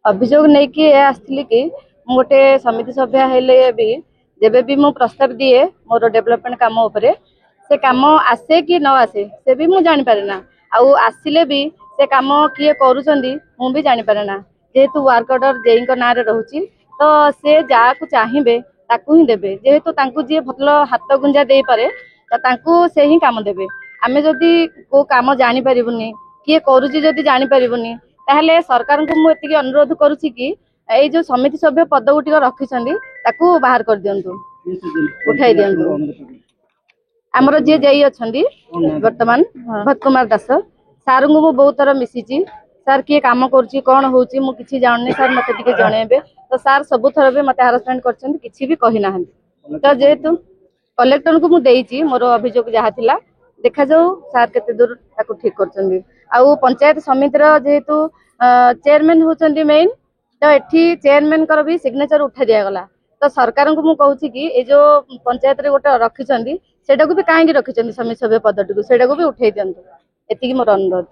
अभियोग नहीं कि आसली कि गोटे समिति सभ्य हेले भी जेबे भी मु प्रस्ताव दिए मोर डेवलपमेंट काम उपरे से काम आसे कि न आसे से भी मु जानि पारे ना आउ आसिले भी से काम किए करूछंदी मु भी जानि पारे ना जेहेतु वर्क ऑर्डर जेई को नारे रहउची तो से जा को चाहिबे ताकू ही देबे जेहेतु तांकू जे भतल हाथ गुंजा दे पारे तो तांकू से ही काम देबे आमे जदी को काम जानि परिबुनी किए करूची जदी जानि परिबुनी ताहले सरकार को मु एतिके अनुरोध करूची कि एई जो समिति सभ्य पद गुटिक रखिछंदी ताकू बाहर कर दियंतु उठाई दियंतु आमर जे जेई अछंदी वर्तमान भक्त कुमार दास सार को मु बहुत थर मिसिची सार किए काम करूची कोन होउची मु किछि जानने सार मते टिके जणेबे तो सार सब थर बे मते हारासमेंट करछंदी किछि भी कहि नाहंती तो जेहेतु कलेक्टर को मु देइची मोर अभियोग जहा थिला देखा जाऊ सार केते दूर ताकू ठीक करछंदी आउ पंचायत समिति रो जेहेतु चेयरमैन होचंदी मेन तो एठी चेयरमैन कर भी सिग्नेचर उठा दिया गला तो सरकार को मु कहूची कि ए जो पंचायत रे गोटे रखिछंदी सेटा को भी काहे की रखिछंदी समिति सभ्य पदटी को सेटा को भी उठाई दियंतु एतिकी मोर अनुरोध।